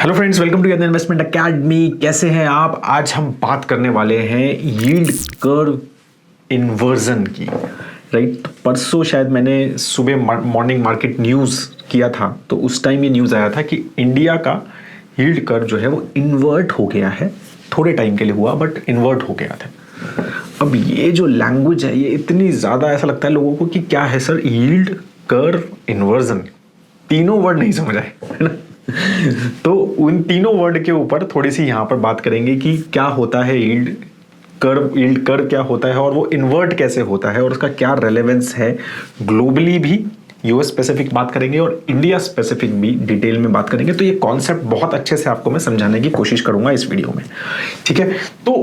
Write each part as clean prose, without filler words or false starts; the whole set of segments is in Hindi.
Hello friends, welcome to investment academy. कैसे हैं आप? आज हम बात करने वाले हैं यील्ड कर्व इन्वर्जन की। राइट, परसों शायद मैंने सुबह मॉर्निंग मार्केट न्यूज़ किया था, तो उस टाइम ये न्यूज़ आया था कि इंडिया का यील्ड कर्व जो है वो इन्वर्ट हो गया है। थोड़े टाइम के लिए हुआ, बट इन्वर्ट हो गया था। अब ये जो लैंग्वेज है, ये इतनी ज़्यादा ऐसा लगता है लोगों को कि क्या है सर, यील्ड कर्व इन्वर्जन, तीनों वर्ड नहीं समझ आए, है ना। तो उन तीनों वर्ड के ऊपर थोड़ी सी यहां पर बात करेंगे कि क्या होता है यील्ड कर्व क्या होता है, और वो इन्वर्ट कैसे होता है, और उसका क्या रेलेवेंस है ग्लोबली भी। यूएस स्पेसिफिक बात करेंगे और इंडिया स्पेसिफिक भी डिटेल में बात करेंगे। तो ये कॉन्सेप्ट बहुत अच्छे से आपको मैं समझाने की कोशिश करूंगा इस वीडियो में, ठीक है। तो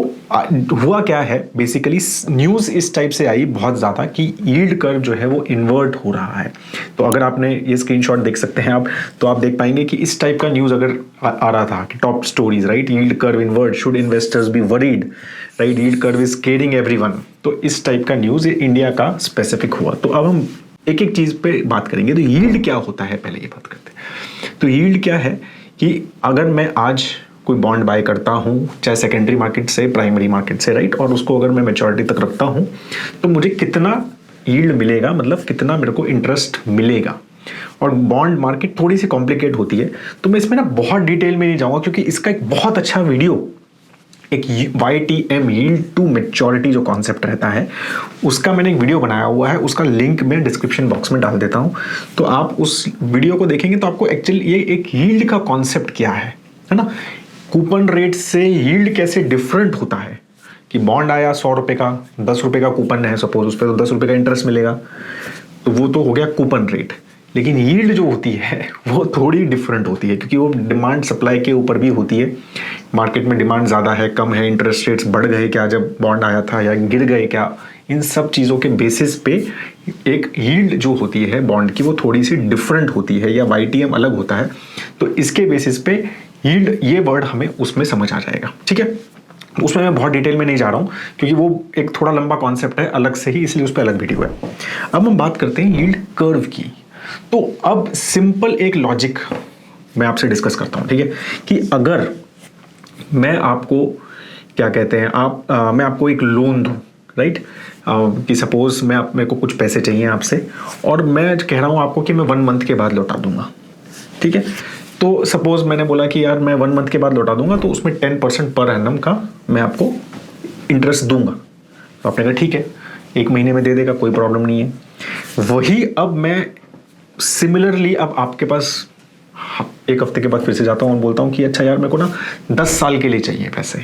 हुआ क्या है, बेसिकली न्यूज़ इस टाइप से आई बहुत ज़्यादा कि यील्ड कर्व जो है वो इन्वर्ट हो रहा है। तो अगर आपने ये स्क्रीनशॉट देख सकते हैं आप, तो आप देख पाएंगे कि इस टाइप का न्यूज़ अगर आ रहा था कि top stories, right, yield curve invert, should investors be worried, right, yield curve is squaring everyone. तो इस टाइप का न्यूज़ इंडिया का स्पेसिफिक हुआ। तो अब हम एक एक चीज पे बात करेंगे। तो यील्ड क्या होता है, पहले ये बात करते हैं। तो यील्ड क्या है कि अगर मैं आज कोई बॉन्ड बाय करता हूं, चाहे सेकेंडरी मार्केट से, प्राइमरी मार्केट से, राइट, और उसको अगर मैं मैच्योरिटी तक रखता हूं, तो मुझे कितना यील्ड मिलेगा, मतलब कितना मेरे को इंटरेस्ट मिलेगा। और बॉन्ड मार्केट थोड़ी सी कॉम्प्लिकेट होती है, तो मैं इसमें ना बहुत डिटेल में नहीं जाऊंगा, क्योंकि इसका एक बहुत अच्छा वीडियो, एक YTM, यील्ड टू मैच्योरिटी जो कॉन्सेप्ट रहता है, उसका मैंने एक वीडियो बनाया हुआ है। उसका लिंक मैं डिस्क्रिप्शन बॉक्स में डाल देता हूं। तो आप उस वीडियो को देखेंगे तो आपको एक्चुअली ये एक यील्ड का कॉन्सेप्ट क्या है ना, कूपन रेट से यील्ड कैसे डिफरेंट होता है। कि बॉन्ड आया 100 रुपए का, 10 रुपए का कूपन है सपोज, उस पर तो 10 रुपए का इंटरेस्ट मिलेगा, तो वो तो हो गया कूपन रेट। लेकिन यील्ड जो होती है वो थोड़ी डिफरेंट होती है, क्योंकि वो डिमांड सप्लाई के ऊपर भी होती है। मार्केट में डिमांड ज़्यादा है, कम है, इंटरेस्ट रेट्स बढ़ गए क्या जब बॉन्ड आया था, या गिर गए क्या, इन सब चीज़ों के बेसिस पे एक यील्ड जो होती है बॉन्ड की वो थोड़ी सी डिफरेंट होती है, या YTM अलग होता है। तो इसके बेसिस पे यील्ड, ये वर्ड हमें उसमें समझ आ जाएगा, ठीक है। उसमें मैं बहुत डिटेल में नहीं जा रहा हूँ, क्योंकि वो एक थोड़ा लंबा कॉन्सेप्ट है अलग से ही, इसलिए उस पर अलग वीडियो है। अब हम बात करते हैं यील्ड कर्व की। तो अब सिंपल एक लॉजिक मैं आपसे डिस्कस करता हूं, ठीक है, कि अगर मैं आपको क्या कहते हैं, मैं आपको एक लोन दूं, राइट, कि सपोज मेरे को कुछ पैसे चाहिए आपसे, और मैं कह रहा हूं आपको कि मैं 1 मंथ के बाद लौटा दूंगा, ठीक है। तो सपोज मैंने बोला कि यार मैं 1 मंथ के बाद लौटा दूंगा, तो उसमें 10% पर एनम का मैं आपको इंटरेस्ट दूंगा। तो आपने कहा ठीक है, 1 महीने में दे देगा, कोई प्रॉब्लम नहीं है। वही अब मैं सिमिलरली अब आपके पास 1 हफ्ते के बाद फिर से जाता हूँ और बोलता हूँ कि अच्छा यार मेरे को ना 10 साल के लिए चाहिए पैसे,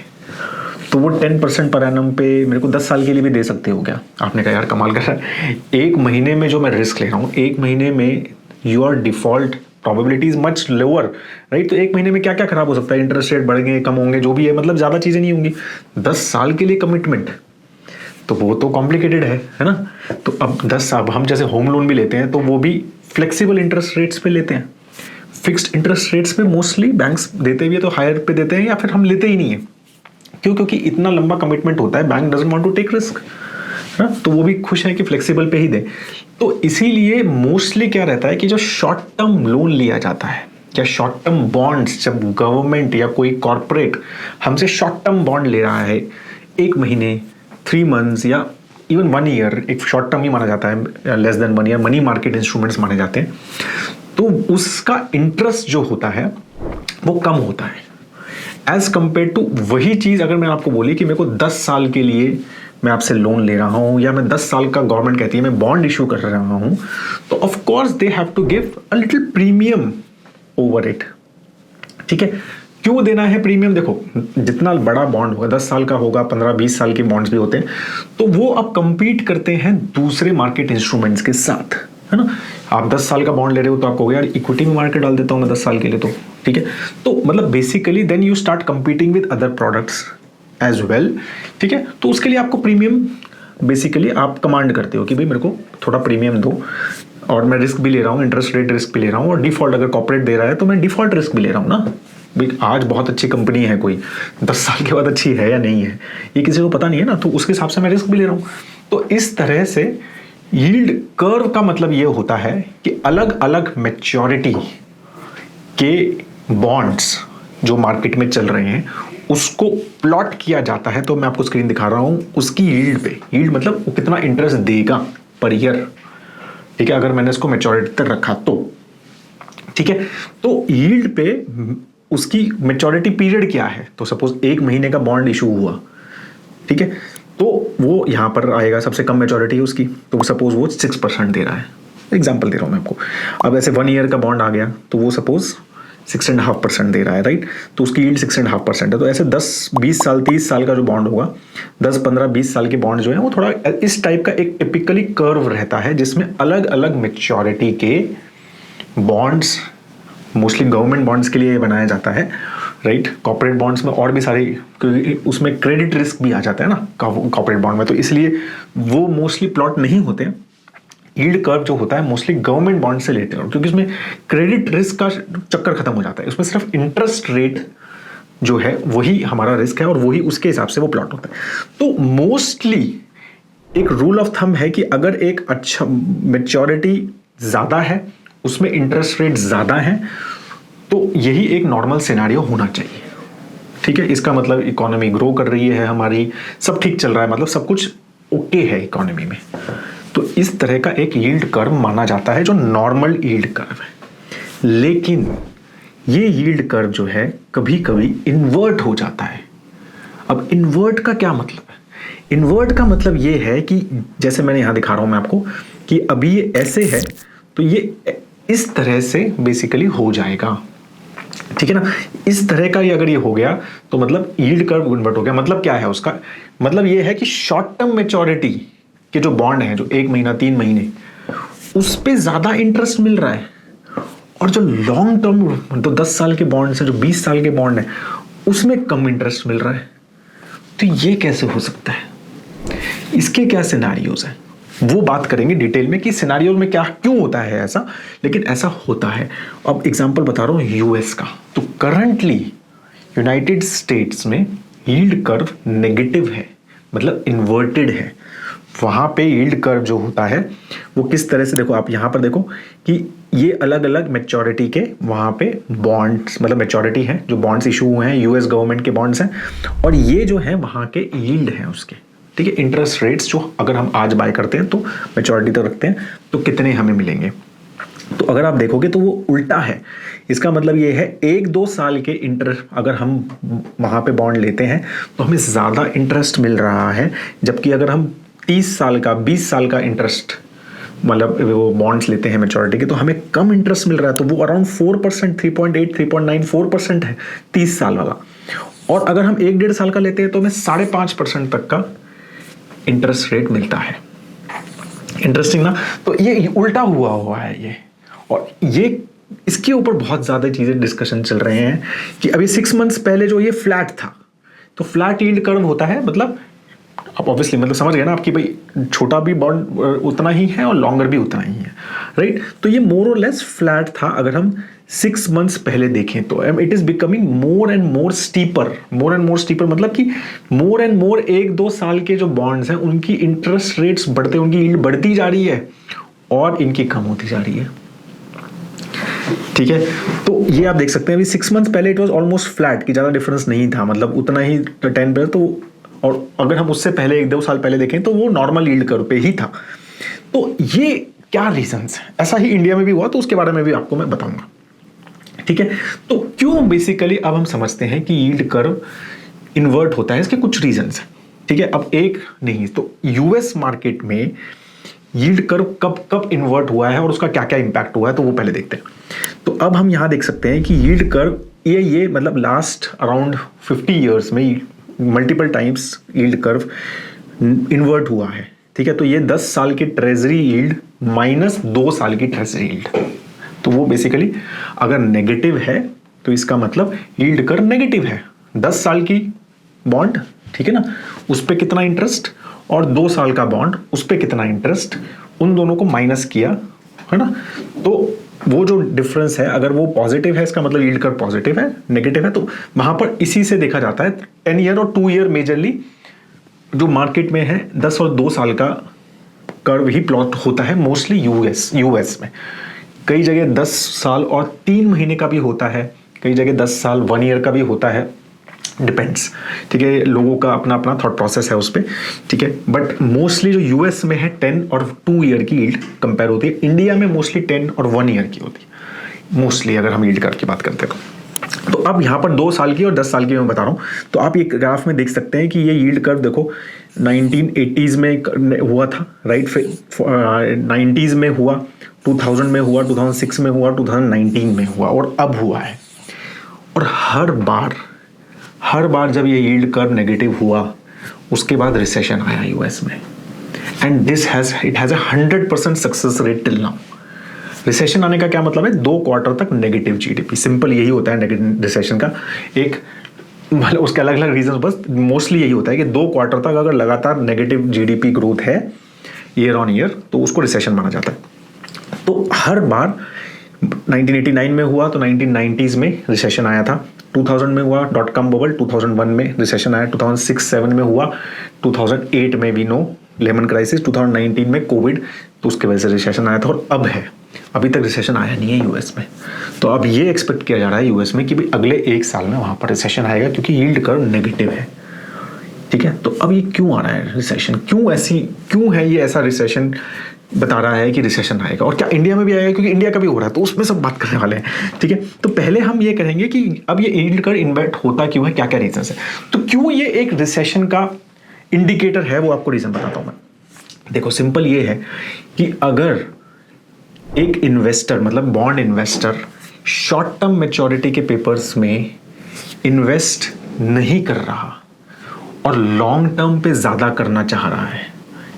तो वो 10% पर एनम पे मेरे को 10 साल के लिए भी दे सकते हो क्या? आपने कहा यार कमाल कर रहा है, 1 महीने में जो मैं रिस्क ले रहा हूँ, 1 महीने में your default probability is much lower, right. तो 1 महीने में क्या क्या खराब हो सकता है, इंटरेस्ट रेट बढ़ेंगे, कम होंगे, जो भी है, मतलब ज्यादा चीजें नहीं होंगी। 10 साल के लिए कमिटमेंट, तो वो तो कॉम्प्लिकेटेड है ना। तो अब 10 साल, हम जैसे होम लोन भी लेते हैं तो वो भी फ्लेक्सिबल इंटरेस्ट रेट्स पे लेते हैं। फिक्स्ड इंटरेस्ट रेट्स पे मोस्टली बैंक्स देते भी है तो हायर पे देते हैं, या फिर हम लेते ही नहीं है। क्यों? क्योंकि इतना लंबा कमिटमेंट होता है, bank doesn't want to take risk, है ना। तो वो भी खुश है कि फ्लेक्सिबल पे ही दे। तो इसीलिए मोस्टली क्या रहता है कि जो शॉर्ट टर्म लोन लिया जाता है, या शॉर्ट टर्म बॉन्ड्स, जब गवर्नमेंट या कोई कॉर्पोरेट हमसे शॉर्ट टर्म बॉन्ड ले रहा है, 1 महीने, 3 मंथ्स या इवन 1 ईयर, एक शॉर्ट टर्म ही माना जाता है, less than 1 year money market instruments माने जाते हैं, तो उसका इंटरेस्ट जो होता है वो कम होता है एज कंपेयर टू वही चीज अगर मैं आपको बोली कि मेरे को 10 साल के लिए मैं आपसे लोन ले रहा हूं, या मैं 10 साल का गवर्नमेंट कहती है मैं बॉन्ड इशू कर रहा हूं, तो of course they have to give a little premium over it, ठीक है। क्यों देना है प्रीमियम? देखो, जितना बड़ा बॉन्ड होगा, 10 साल का होगा, 15-20 साल के बॉन्ड्स भी होते हैं, तो वो अब कंपीट करते हैं दूसरे मार्केट इंस्ट्रूमेंट्स के साथ, है ना। आप 10 साल का बॉन्ड ले रहे हो तो आपको यार इक्विटी में मार्केट डाल देता हूं मैं 10 साल के लिए, तो ठीक है। तो मतलब basically then you start competing with other products as well, ठीक है। तो उसके लिए आपको प्रीमियम बेसिकली आप कमांड करते हो कि भाई मेरे को थोड़ा प्रीमियम दो, और मैं रिस्क भी ले रहा हूँ, इंटरेस्ट रेट रिस्क भी ले रहा हूँ, और डिफॉल्ट अगर कॉर्पोरेट दे रहा है तो मैं डिफॉल्ट रिस्क भी ले रहा हूँ ना। आज बहुत अच्छी कंपनी है कोई, 10 साल के बाद अच्छी है या नहीं है ये किसी को पता नहीं है ना, तो उसके हिसाब से मैं रिस्क भी ले रहा हूँ। तो इस तरह से यील्ड कर्व का मतलब ये होता है कि अलग अलग मैच्योरिटी के बॉन्ड्स जो मार्केट में चल रहे हैं उसको प्लॉट किया जाता है। तो मैं आपको स्क्रीन दिखा रहा हूं उसकी यील्ड पे, यील्ड मतलब वो कितना इंटरेस्ट देगा पर ईयर, ठीक है, अगर मैंने इसको मैच्योरिटी तक रखा तो, ठीक है। तो यील्ड पे उसकी मैच्योरिटी पीरियड क्या है, तो सपोज 1 महीने का बॉन्ड इशू हुआ, ठीक है, तो वो यहां पर आएगा, सबसे कम मैच्योरिटी है उसकी, तो सपोज वो 6% दे रहा है, एग्जाम्पल दे रहा हूं मैं आपको। अब ऐसे 1 ईयर का बॉन्ड आ गया तो वो सपोज 6.5% दे रहा है, राइट, तो उसकी यील्ड 6.5% है। तो ऐसे 10 20 साल 30 साल का जो बॉन्ड होगा, 10 15 20 साल के बॉन्ड जो है वो थोड़ा इस टाइप का एक टिपिकली कर्व रहता है, जिसमें अलग अलग मैच्योरिटी के बॉन्ड्स, मोस्टली गवर्नमेंट बॉन्ड्स के लिए बनाया जाता है, राइट। कॉर्पोरेट बॉन्ड्स में और भी सारे, उसमें क्रेडिट रिस्क भी आ जाता है ना कॉर्पोरेट बॉन्ड में, तो इसलिए वो मोस्टली प्लॉट नहीं होते हैं। यील्ड कर्व जो होता है मोस्टली गवर्नमेंट बॉन्ड से लेते हैं, क्योंकि उसमें क्रेडिट रिस्क का चक्कर खत्म हो जाता है, उसमें सिर्फ इंटरेस्ट रेट जो है वही हमारा रिस्क है और वही उसके हिसाब से वो प्लॉट होता है। तो मोस्टली एक रूल ऑफ थंब है कि अगर एक अच्छा मैच्योरिटी ज्यादा है, उसमें इंटरेस्ट रेट ज्यादा है, तो यही एक नॉर्मल सिनेरियो होना चाहिए, ठीक है। इसका मतलब इकोनॉमी ग्रो कर रही है हमारी, सब ठीक चल रहा है, मतलब सब कुछ ओके है इकोनॉमी में, तो इस तरह का एक यील्ड कर्व माना जाता है जो नॉर्मल यील्ड कर्व है। लेकिन ये यील्ड कर्व जो है कभी कभी इन्वर्ट हो जाता है। अब इन्वर्ट का क्या मतलब है? इन्वर्ट का मतलब ये है कि जैसे मैंने यहां दिखा रहा हूं मैं आपको कि अभी ये ऐसे है, तो ये इस तरह से बेसिकली हो जाएगा, ठीक है ना। इस तरह का ये अगर ये हो गया तो मतलब यील्ड कर्व इन्वर्ट हो गया। मतलब क्या है उसका? मतलब ये है कि शॉर्ट टर्म मैच्योरिटी के जो बॉन्ड है, जो 1 महीना 3 महीने, उस पे ज्यादा इंटरेस्ट मिल रहा है, और जो लॉन्ग टर्म तो 10 साल के बॉन्ड है, जो 20 साल के बॉन्ड है, उसमें कम इंटरेस्ट मिल रहा है। तो ये कैसे हो सकता है? इसके क्या सिनेरियोज हैं वो बात करेंगे डिटेल में कि सिनेरियो में क्या क्यों होता है ऐसा, लेकिन ऐसा होता है। अब एग्जांपल बता रहा हूं यूएस का। तो करंटली यूनाइटेड स्टेट्स में यील्ड कर्व नेगेटिव है, मतलब इन्वर्टेड है। वहां पे यील्ड कर्व जो होता है वो किस तरह से, देखो आप यहां पर देखो कि ये अलग अलग मैच्योरिटी के वहां पे बॉन्ड्स, मतलब मैच्योरिटी है, जो बॉन्ड्स इशू हुए हैं यूएस गवर्नमेंट के बॉन्ड्स हैं, और ये जो है वहां के यील्ड हैं उसके, ठीक है, इंटरेस्ट रेट्स जो अगर हम आज बाय करते हैं तो मैच्योरिटी तो रखते हैं तो कितने हमें मिलेंगे। तो अगर आप देखोगे तो वो उल्टा है। इसका मतलब ये है 1-2 साल के इंटरेस्ट अगर हम वहां पे बॉन्ड लेते हैं तो हमें ज्यादा इंटरेस्ट मिल रहा है, जबकि अगर हम 30 साल का 20 साल का इंटरेस्ट मतलब वो बॉन्ड्स लेते हैं मैच्योरिटी के, तो हमें कम इंटरेस्ट मिल रहा है। तो वो अराउंड 4%, 3.8, 3.9, 4% है 30 साल वाला। और अगर हम 1-1.5 साल का लेते हैं तो हमें 5.5% तक का इंटरेस्ट रेट मिलता है। इंटरेस्टिंग ना? तो ये उल्टा हुआ है ये, और ये इसके ऊपर बहुत ज्यादा चीजें डिस्कशन चल रहे हैं कि अभी 6 मंथ्स पहले जो ये फ्लैट था, तो फ्लैट यील्ड कर्व होता है, मतलब आप ऑब्वियसली मतलब समझ गए ना आपकी भाई छोटा भी बॉन्ड उतना ही है और लॉन्गर भी उतना ही है, राइट। तो ये मोर और लेस फ्लैट था अगर हम 6 मंथ्स पहले देखें तो। It is becoming more and more steeper, मतलब कि मोर एंड मोर 1-2 साल के जो बॉन्ड्स हैं उनकी इंटरेस्ट रेट्स बढ़ते, उनकी यील्ड बढ़ती जा रही है और इनकी कम होती जा रही है, ठीक है। तो ये आप देख सकते हैं अभी 6 मंथ्स पहले इट वाज ऑलमोस्ट फ्लैट, कि ज्यादा डिफरेंस नहीं था, मतलब उतना ही 10%। तो और अगर हम उससे पहले 1-2 साल पहले देखें तो वो नॉर्मल यील्ड कर्व पे ही था। तो ये क्या रीजंस है? ऐसा ही इंडिया में भी हुआ, तो उसके बारे में भी आपको मैं बताऊंगा, ठीक है। तो क्यों बेसिकली अब हम समझते हैं कि यील्ड कर्व इन्वर्ट होता है, इसके कुछ रीजंस हैं, ठीक है। अब एक नहीं, तो यूएस मार्केट में यील्ड कर्व कब इन्वर्ट हुआ है और उसका क्या क्या इंपैक्ट हुआ है, तो वो पहले देखते हैं। तो अब हम यहां देख सकते हैं कि यील्ड कर्व ये मतलब लास्ट अराउंड 50 ईयर्स में multiple times yield curve invert हुआ है, ठीक है। तो ये 10 साल की ट्रेजरी यील्ड माइनस 2 साल की ट्रेजरी यील्ड, तो वो बेसिकली अगर नेगेटिव है तो इसका मतलब यील्ड कर्व नेगेटिव है। 10 साल की बॉन्ड, ठीक है ना, उस पर कितना इंटरेस्ट, और 2 साल का बॉन्ड उस पर कितना इंटरेस्ट, उन दोनों को माइनस किया, है ना। तो वो जो डिफरेंस है अगर वो पॉजिटिव है, इसका मतलब यील्ड कर्व पॉजिटिव है, नेगेटिव है तो वहां पर इसी से देखा जाता है। 10 ईयर और 2 ईयर मेजरली जो मार्केट में है 10 और 2 साल का कर्व ही प्लॉट होता है मोस्टली यूएस में। कई जगह 10 साल और 3 महीने का भी होता है, कई जगह 10 साल 1 ईयर का भी होता है, डिपेंड्स, ठीक है, लोगों का अपना अपना थॉट प्रोसेस है उस पर, ठीक है। बट मोस्टली जो यूएस में है 10 और 2 ईयर की यील्ड कंपेयर होती है, इंडिया में मोस्टली 10 और 1 ईयर की होती है मोस्टली, अगर हम यील्ड कर्व की बात करते हैं तो अब यहाँ पर 2 साल की और 10 साल की मैं बता रहा हूँ। तो आप ये ग्राफ में देख सकते हैं कि ये यील्ड कर्व देखो 1980s में हुआ था, राइट, फिर 90s में हुआ, 2000 में हुआ, 2006 में हुआ, 2019 में हुआ और अब हुआ है। और हर बार जब ये यील्ड कर्व नेगेटिव हुआ उसके बाद रिसेशन आया यूएस में, and it has 100% success rate till now. Recession आने का क्या मतलब है? 2 क्वार्टर तक नेगेटिव जीडीपी, सिंपल यही होता है नेगेटिव रिसेशन का। एक मतलब उसके अलग अलग रीजन, बस मोस्टली यही होता है कि 2 क्वार्टर तक अगर लगातार नेगेटिव जीडीपी ग्रोथ है ईयर ऑन ईयर तो उसको रिसेशन माना जाता है। तो हर बार 1989 में हुआ तो 1990s में रिसेशन आया था, 2000 में हुआ .com बबल, 2001 में रिसेशन आया, 2006-7 में हुआ, 2008 में भी नो लेमन क्राइसिस, 2019 में कोविड, तो उसके वजह से रिसेशन आया था और अब है। अभी तक रिसेशन आया नहीं है यूएस में। तो अब ये एक्सपेक्ट किया जा रहा है यूएस में कि भाई अगले 1 साल में वहाँ पर रिसेशन आएगा क्योंकि यील्ड कर्व नेगेटिव है, ठीक है। तो अब ये क्यों आ रहा है रिसेशन, क्यों है ये ऐसा रिसेशन बता रहा है कि रिसेशन आएगा, और क्या इंडिया में भी आएगा? क्योंकि इंडिया का भी हो रहा है तो उसमें सब बात करने वाले हैं, ठीक है। तो पहले हम ये करेंगे कि अब ये यील्ड कर्व इन्वर्ट होता क्यों है, क्या क्या रीजन है, तो क्यों ये एक रिसेशन का इंडिकेटर है, वो आपको रीजन बताता हूं मैं। देखो सिंपल ये है कि अगर एक इन्वेस्टर मतलब bond investor short term maturity के पेपर्स में इन्वेस्ट नहीं कर रहा और लॉन्ग टर्म पे ज्यादा करना चाह रहा है,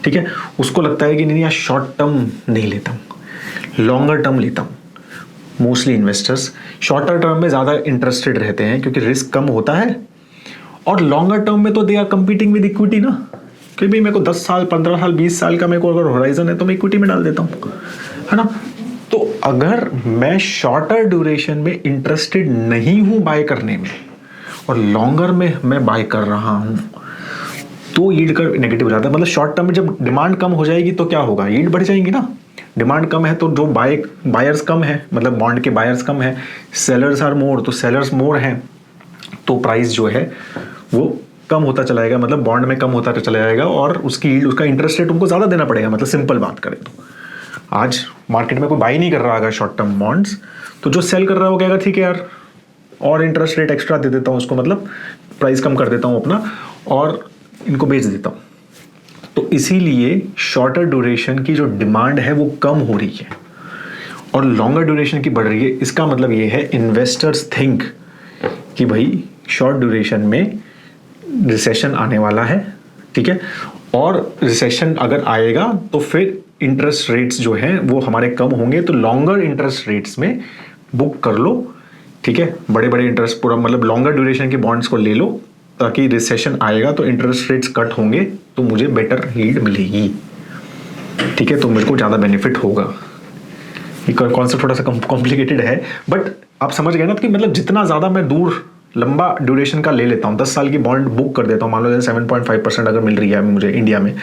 ठीक है, उसको लगता है कि नहीं यार शॉर्ट टर्म नहीं लेता हूं, लॉन्गर टर्म लेता हूं। मोस्टली इन्वेस्टर्स शॉर्टर टर्म में ज्यादा इंटरेस्टेड रहते हैं क्योंकि रिस्क कम होता है, और लॉन्गर टर्म में तो they are competing with equity ना, कि भाई मेरे को 10 साल 15 साल 20 साल का मेरे को अगर होराइजन है तो मैं इक्विटी में डाल देता हूं, है ना। तो अगर मैं शॉर्टर ड्यूरेशन में इंटरेस्टेड नहीं हूं बाय करने में और लॉन्गर में मैं बाय कर रहा हूं तो यील्ड कर्व नेगेटिव हो जाता है। मतलब शॉर्ट टर्म में जब डिमांड कम हो जाएगी तो क्या होगा, यील्ड बढ़ जाएंगी ना। डिमांड कम है तो जो बायर्स कम है, मतलब बॉन्ड के बायर्स कम है, सेलर्स आर मोर, तो सेलर्स मोर हैं तो प्राइस जो है वो कम होता चला जाएगा, मतलब बॉन्ड में कम होता चला जाएगा और उसकी यील्ड, उसका इंटरेस्ट रेट उनको ज़्यादा देना पड़ेगा। मतलब सिंपल बात करें तो आज मार्केट में कोई बाई नहीं कर रहा अगर शॉर्ट टर्म बॉन्ड्स, तो जो सेल कर रहा है वो कहेगा ठीक है यार और इंटरेस्ट रेट एक्स्ट्रा दे देता हूँ उसको, मतलब प्राइस कम कर देता हूँ अपना और इनको बेच देता हूँ। तो इसीलिए शॉर्टर ड्यूरेशन की जो डिमांड है वो कम हो रही है और लॉन्गर ड्यूरेशन की बढ़ रही है। इसका मतलब ये है इन्वेस्टर्स थिंक कि भाई शॉर्ट ड्यूरेशन में रिसेशन आने वाला है, ठीक है, और रिसेशन अगर आएगा तो फिर इंटरेस्ट रेट्स जो हैं वो हमारे कम होंगे, तो लॉन्गर इंटरेस्ट रेट्स में बुक कर लो, ठीक है, बड़े बड़े इंटरेस्ट पूरा मतलब लॉन्गर ड्यूरेशन के बॉन्ड्स को ले लो ताकि रिसेशन आएगा तो इंटरेस्ट रेट्स कट होंगे तो मुझे बेटर यील्ड मिलेगी, ठीक है, तो मेरे को ज़्यादा बेनिफिट होगा। ये कॉन्सेप्ट थोड़ा सा कॉम्प्लिकेटेड है बट आप समझ गए ना कि मतलब जितना ज़्यादा मैं दूर लंबा ड्यूरेशन का ले लेता हूँ, 10 साल की बॉन्ड बुक कर देता हूँ, मान लो 7.5% अगर मिल रही है मुझे इंडिया में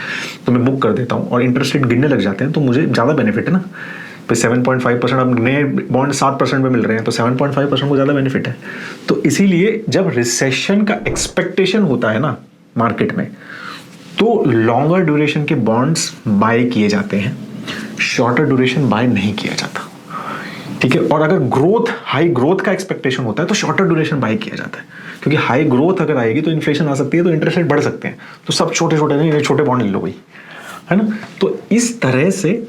तो मैं बुक कर देता हूँ और इंटरेस्ट रेट गिरने लग जाते हैं तो मुझे ज़्यादा बेनिफिट है ना। तो 7.5%, अब नए बॉन्ड 7% में मिल रहे हैं तो 7.5% को ज़्यादा बेनिफिट है। तो इसीलिए जब रिसेशन का एक्सपेक्टेशन होता है ना मार्केट में तो लॉन्गर ड्यूरेशन के बॉन्ड्स बाय किए जाते हैं, शॉर्टर ड्यूरेशन बाय नहीं किया जाता, ठीक है। और अगर ग्रोथ हाई ग्रोथ का एक्सपेक्टेशन होता है तो शॉर्टर ड्यूरेशन बाय किया जाता है, क्योंकि हाई ग्रोथ अगर आएगी तो इन्फ्लेशन आ सकती है तो इंटरेस्ट रेट बढ़ सकते हैं, तो सब छोटे छोटे नहीं, छोटे बॉन्ड ले लो भाई, है ना। तो इस तरह से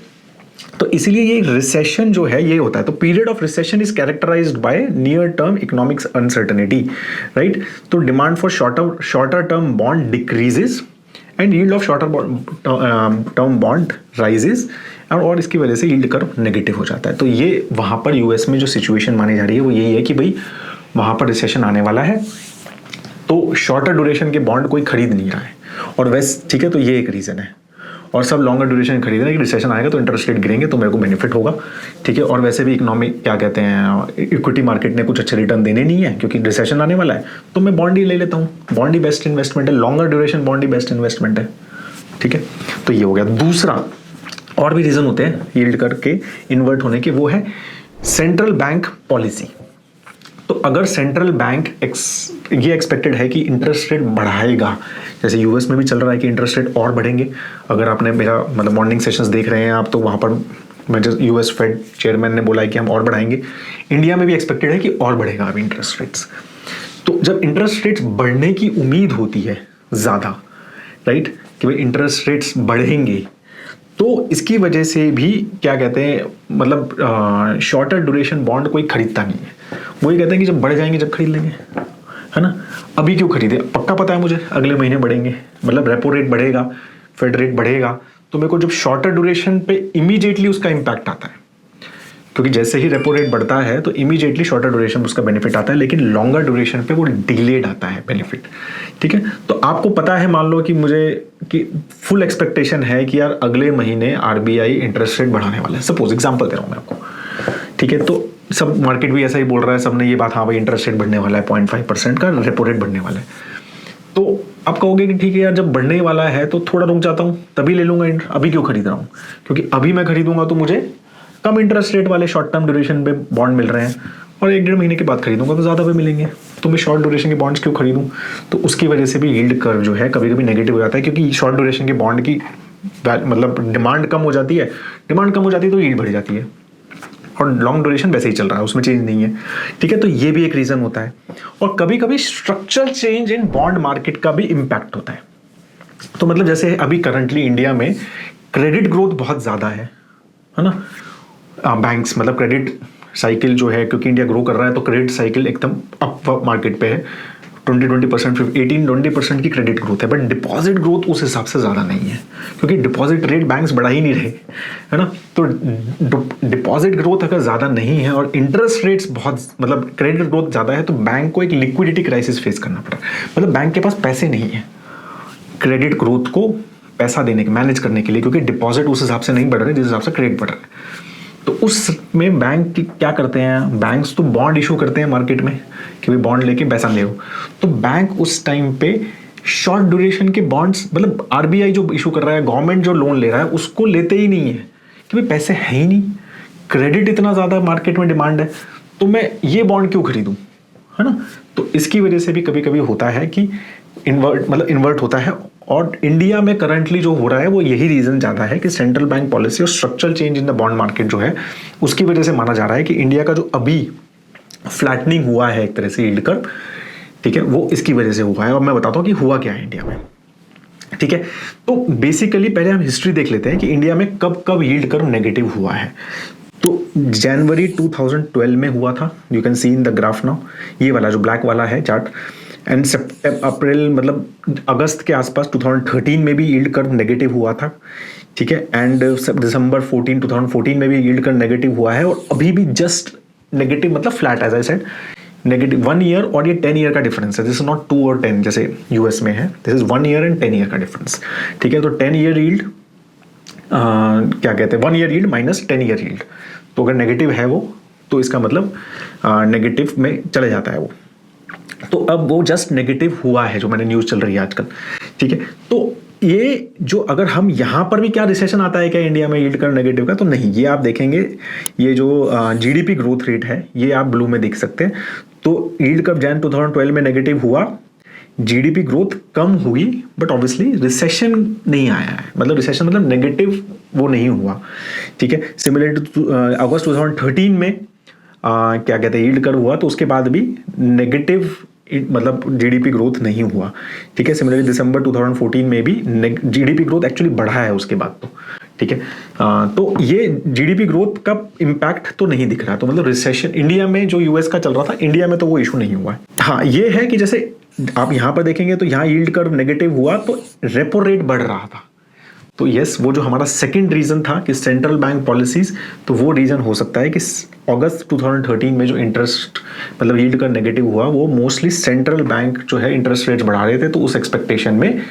तो इसीलिए ये रिसेशन जो है ये होता है। तो period of recession is characterised by near term economics uncertainty, right. तो demand for shorter term bond decreases and yield of shorter term bond rises, और इसकी वजह से यील्ड कर्व नेगेटिव हो जाता है। तो ये वहाँ पर यूएस में जो सिचुएशन मानी जा रही है वो यही है कि भाई वहाँ पर रिसेशन आने वाला है तो शॉर्टर ड्यूरेशन के बॉन्ड कोई खरीद नहीं रहा है और वैसे, ठीक है, तो ये एक रीज़न है। और सब लॉन्गर ड्यूरेशन खरीद रहे हैं कि रिसेशन आएगा तो इंटरेस्ट रेट गिरेंगे तो मेरे को बेनिफिट होगा, ठीक है। और वैसे भी इकोनॉमिक क्या कहते हैं इक्विटी मार्केट ने कुछ अच्छे रिटर्न देने नहीं है क्योंकि रिसेशन आने वाला है तो मैं बॉन्ड ही ले लेता हूँ, बॉन्ड ही बेस्ट इन्वेस्टमेंट है, लॉन्गर ड्यूरेशन बॉन्ड ही बेस्ट इन्वेस्टमेंट है, ठीक है। तो ये हो गया। दूसरा और भी रीज़न होते हैं यील्ड कर्व के इन्वर्ट होने के, वो है सेंट्रल बैंक पॉलिसी। तो अगर सेंट्रल बैंक ये एक्सपेक्टेड है कि इंटरेस्ट रेट बढ़ाएगा, जैसे यूएस में भी चल रहा है कि इंटरेस्ट रेट और बढ़ेंगे, अगर आपने मेरा मतलब मॉर्निंग सेशंस देख रहे हैं आप, तो वहाँ पर मैं जो यूएस फेड चेयरमैन ने बोला है कि हम और बढ़ाएंगे। इंडिया में भी एक्सपेक्टेड है कि और बढ़ेगा अभी इंटरेस्ट रेट्स। तो जब इंटरेस्ट रेट्स बढ़ने की उम्मीद होती है ज़्यादा, राइट, कि भाई इंटरेस्ट रेट्स बढ़ेंगे, तो इसकी वजह से भी क्या कहते हैं, मतलब शॉर्टर ड्यूरेशन बॉन्ड कोई खरीदता नहीं है। वो ये कहते हैं कि जब बढ़ जाएंगे जब खरीद लेंगे, है ना। अभी क्यों खरीदे, पक्का पता है मुझे अगले महीने बढ़ेंगे, मतलब रेपो रेट बढ़ेगा, फेड रेट बढ़ेगा, तो मेरे को जब शॉर्टर ड्यूरेशन पे इमीडिएटली उसका इम्पैक्ट आता है, क्योंकि जैसे ही रेपो रेट बढ़ता है तो इमीडिएटली शॉर्टर ड्यूरेशन उसका बेनिफिट आता है, लेकिन लॉन्गर ड्यूरेशन पे वो डिलेड आता है बेनिफिट। ठीक है, तो आपको पता है, मान लो कि मुझे कि फुल एक्सपेक्टेशन है कि यार अगले महीने आरबीआई इंटरेस्ट रेट बढ़ाने वाला है, सपोज एग्जांपल दे रहा हूँ मैं आपको। ठीक है, तो सब मार्केट भी ऐसा ही बोल रहा है, सबने ये बात, हाँ भाई इंटरेस्ट रेट बढ़ने वाला है, 0.5% का रेपो रेट बढ़ने वाला है। तो आप कहोगे कि ठीक है यार, जब बढ़ने वाला है तो थोड़ा रुक जाता हूँ, तभी ले लूंगा, अभी क्यों खरीद रहा हूँ, क्योंकि अभी मैं खरीदूंगा तो मुझे कम इंटरेस्ट रेट वाले शॉर्ट टर्म ड्यूरेशन पे बॉन्ड मिल रहे हैं, और 1-1.5 महीने के बाद खरीदूंगा तो ज़्यादा पे मिलेंगे, तो मैं शॉर्ट ड्यूरेशन के बॉन्ड्स क्यों खरीदूं। तो उसकी वजह से भी यील्ड कर्व जो है कभी कभी नेगेटिव हो जाता है, क्योंकि शॉर्ट ड्यूरेशन के बॉन्ड की मतलब डिमांड कम हो जाती है, तो यील्ड बढ़ जाती है, और लॉन्ग ड्यूरेशन वैसे ही चल रहा है, उसमें चेंज नहीं है। ठीक है, तो ये भी एक रीज़न होता है, और कभी कभी structural change in bond market का भी इम्पैक्ट होता है। तो मतलब जैसे अभी करंटली इंडिया में क्रेडिट ग्रोथ बहुत ज़्यादा है ना, बैंक्स मतलब क्रेडिट साइकिल जो है, क्योंकि इंडिया ग्रो कर रहा है तो क्रेडिट साइकिल एकदम अप मार्केट पे है, 20% 18-20% की क्रेडिट ग्रोथ है, बट डिपॉजिट ग्रोथ उस हिसाब से ज़्यादा नहीं है, क्योंकि डिपॉजिट रेट बैंक्स बढ़ा ही नहीं रहे, है ना। तो डिपॉजिट ग्रोथ अगर ज़्यादा नहीं है और इंटरेस्ट रेट्स बहुत, मतलब क्रेडिट ग्रोथ ज़्यादा है, तो बैंक को एक लिक्विडिटी क्राइसिस फेस करना पड़ा, मतलब बैंक के पास पैसे नहीं है क्रेडिट ग्रोथ को पैसा देने के, मैनेज करने के लिए, क्योंकि डिपॉजिट उस हिसाब से नहीं बढ़ रहे जिस हिसाब से क्रेडिट बढ़ रहा है। तो उसमें बैंक क्या करते हैं, बैंक्स तो बॉन्ड इशू करते हैं मार्केट में कि भाई बॉन्ड लेके पैसा ले, तो बैंक उस टाइम पे शॉर्ट ड्यूरेशन के बॉन्ड्स, मतलब आरबीआई जो इशू कर रहा है, गवर्नमेंट जो लोन ले रहा है, उसको लेते ही नहीं है कि भाई पैसे है ही नहीं, क्रेडिट इतना ज़्यादा मार्केट में डिमांड है, तो मैं ये बॉन्ड क्यों खरीदूं, है ना। तो इसकी वजह से भी कभी कभी होता है कि इन्वर्ट होता है, और इंडिया में करंटली जो हो रहा है वो यही रीजन ज़्यादा है कि सेंट्रल बैंक पॉलिसी और structural change in the bond market जो है, उसकी वजह से माना जा रहा है कि इंडिया का जो अभी फ्लैटनिंग हुआ है एक तरह से यील्ड कर्व, ठीक है, वो इसकी वजह से हुआ है। और मैं बताता हूँ कि हुआ क्या है इंडिया में। ठीक है, तो बेसिकली पहले हम हिस्ट्री देख लेते हैं कि इंडिया में कब कब यील्ड कर्व नेगेटिव हुआ है। तो जनवरी 2012 में हुआ था, you can see in the graph now, ये वाला जो ब्लैक वाला है चार्ट, एंड अप्रैल मतलब अगस्त के आसपास 2013 में भी यील्ड कर्व नेगेटिव हुआ था। ठीक है, एंड दिसंबर 2014 में भी यील्ड कर्व नेगेटिव हुआ है, और अभी भी जस्ट नेगेटिव मतलब flat, as I said negative 1 year, और ये 10 ईयर का डिफरेंस है, दिस इज नॉट 2 और 10 जैसे यूएस में है, this is 1 year and 10 year का डिफरेंस। ठीक है, तो 10 ईयर यील्ड क्या कहते हैं, 1 year yield minus 10 year yield, तो अगर नेगेटिव है वो, तो इसका मतलब नेगेटिव में चले जाता है वो। तो अब वो जस्ट नेगेटिव हुआ है, जो मैंने न्यूज़ चल रही है आजकल। ठीक है, तो ये जो अगर हम यहाँ पर भी क्या रिसेशन आता है क्या इंडिया में यील्ड कर्व नेगेटिव का, तो नहीं, ये आप देखेंगे, ये जो जीडीपी ग्रोथ रेट है ये आप ब्लू में देख सकते हैं। तो यील्ड कर्व जैन 2012 में नेगेटिव हुआ, जीडीपी ग्रोथ कम हुई, बट ऑब्वियसली रिसेशन नहीं आया है, मतलब रिसेशन मतलब नेगेटिव वो नहीं हुआ। ठीक है, सिमिलर टू अगस्त 2013 में क्या कहते हैं यील्ड कर्व हुआ, तो उसके बाद भी नेगेटिव मतलब जीडीपी ग्रोथ नहीं हुआ। ठीक है, सिमिलरली दिसंबर 2014 में भी जीडीपी ग्रोथ एक्चुअली बढ़ा है उसके बाद तो। ठीक है, तो ये जीडीपी ग्रोथ का इम्पैक्ट तो नहीं दिख रहा, तो मतलब रिसेशन इंडिया में जो यूएस का चल रहा था, इंडिया में तो वो इशू नहीं हुआ है। हाँ, ये है कि जैसे आप यहाँ पर देखेंगे तो यहाँ यील्ड कर्व नेगेटिव हुआ तो रेपो रेट बढ़ रहा था, तो यस, वो जो हमारा सेकंड रीजन था कि सेंट्रल बैंक पॉलिसीज, तो वो रीजन हो सकता है कि अगस्त 2013 में जो इंटरेस्ट मतलब यील्ड का नेगेटिव हुआ, वो मोस्टली सेंट्रल बैंक जो है इंटरेस्ट रेट्स बढ़ा रहे थे, तो उस एक्सपेक्टेशन में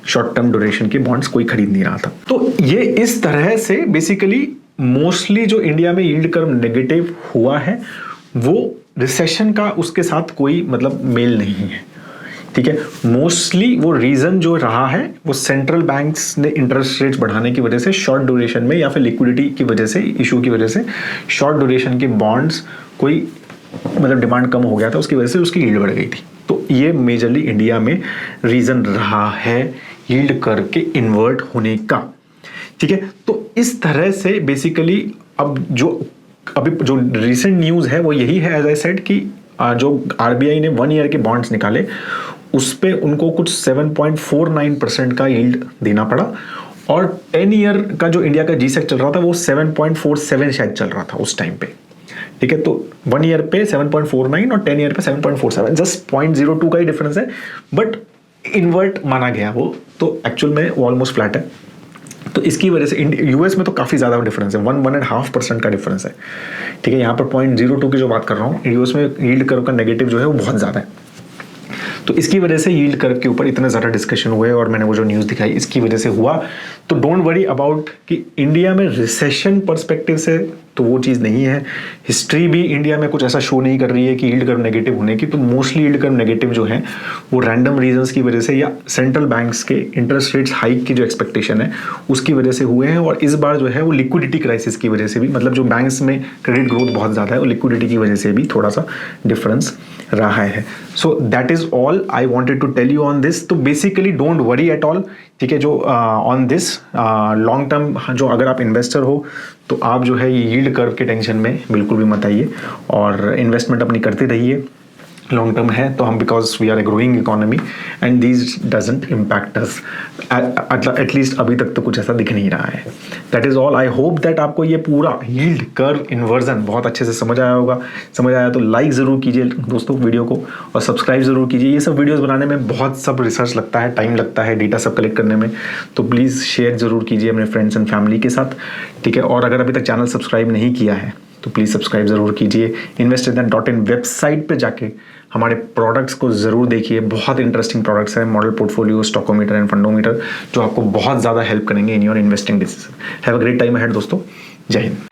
शॉर्ट टर्म ड्यूरेशन के बॉन्ड्स कोई खरीद नहीं रहा था। तो ये इस तरह से बेसिकली मोस्टली जो इंडिया में यील्ड कर्व नेगेटिव हुआ है, वो रिसेशन का उसके साथ कोई मतलब मेल नहीं है। ठीक है, मोस्टली वो रीजन जो रहा है वो सेंट्रल बैंक्स ने इंटरेस्ट रेट्स बढ़ाने की वजह से शॉर्ट ड्यूरेशन में, या फिर लिक्विडिटी की वजह से, इशू की वजह से शॉर्ट ड्यूरेशन के बॉन्ड्स कोई मतलब डिमांड कम हो गया था, उसकी वजह से उसकी यील्ड बढ़ गई थी। तो ये मेजरली इंडिया में रीज़न रहा है यील्ड कर्व के इन्वर्ट होने का, ठीक है। तो इस तरह से बेसिकली अब अभी जो रिसेंट न्यूज़ है वो यही है, एज आई सेड, कि जो आरबीआई ने 1 ईयर के बॉन्ड्स निकाले उस पे उनको कुछ 7.49% का यील्ड देना पड़ा, और 10 ईयर का जो इंडिया का जीसेक चल रहा था वो 7.47 शायद चल रहा था उस टाइम पे, ठीक है। तो 1 ईयर पे 7.49 और 10 ईयर पे 7.47, जस्ट 0.02 का ही डिफरेंस है, बट इन्वर्ट माना गया वो, तो एक्चुअल में वो ऑलमोस्ट फ्लैट है। तो इसकी वजह से यूएस में तो काफ़ी ज़्यादा डिफरेंस है, 1.5% का डिफरेंस है, ठीक है। यहाँ पर 0.02 की जो बात कर रहा हूँ, यूएस में यील्ड कर्व का नेगेटिव जो है वो बहुत ज़्यादा है। तो इसकी वजह से यील्ड कर्व के ऊपर इतने ज़्यादा डिस्कशन हुए, और मैंने वो जो न्यूज़ दिखाई इसकी वजह से हुआ। तो डोंट वरी अबाउट कि इंडिया में रिसेशन पर्सपेक्टिव से तो वो चीज़ नहीं है। हिस्ट्री भी इंडिया में कुछ ऐसा शो नहीं कर रही है कि यील्ड कर्व नेगेटिव होने की। तो मोस्टली यील्ड कर्व नेगेटिव जो है वो रैंडम रीजंस की वजह से या सेंट्रल बैंक्स के इंटरेस्ट रेट्स हाइक की जो एक्सपेक्टेशन है उसकी वजह से हुए हैं। और इस बार जो है वो लिक्विडिटी क्राइसिस की वजह से भी, मतलब जो बैंक्स में क्रेडिट ग्रोथ बहुत ज़्यादा है, वो लिक्विडिटी की वजह से भी थोड़ा सा डिफरेंस रहा है। So that is all I wanted to tell you on this. तो basically don't worry at all, ठीक है। जो ऑन दिस लॉन्ग टर्म, जो अगर आप इन्वेस्टर हो तो आप जो है यील्ड कर्व के टेंशन में बिल्कुल भी मत आइए, और इन्वेस्टमेंट अपनी करते रहिए। लॉन्ग टर्म है तो हम, because we are a growing economy and these doesn't impact us, at least अभी तक तो कुछ ऐसा दिख नहीं रहा है। That is all. I hope that आपको ये पूरा यील्ड कर्व इन्वर्जन बहुत अच्छे से समझ आया होगा। समझ आया तो लाइक ज़रूर कीजिए दोस्तों वीडियो को, और सब्सक्राइब ज़रूर कीजिए। ये सब वीडियोज़ बनाने में बहुत सब रिसर्च लगता है, टाइम लगता है, डेटा सब कलेक्ट करने में, तो प्लीज़ शेयर ज़रूर कीजिए अपने फ्रेंड्स एंड फैमिली के साथ, ठीक है। और अगर अभी तक चैनल सब्सक्राइब नहीं किया है तो प्लीज़ सब्सक्राइब ज़रूर कीजिए। investindia.in वेबसाइट पे जाके हमारे प्रोडक्ट्स को ज़रूर देखिए, बहुत इंटरेस्टिंग प्रोडक्ट्स हैं, मॉडल पोर्टफोलियो, स्टॉकोमीटर एंड फंडोमीटर, जो आपको बहुत ज़्यादा हेल्प करेंगे in your investing decision. Have a great time ahead दोस्तों, जय हिंद।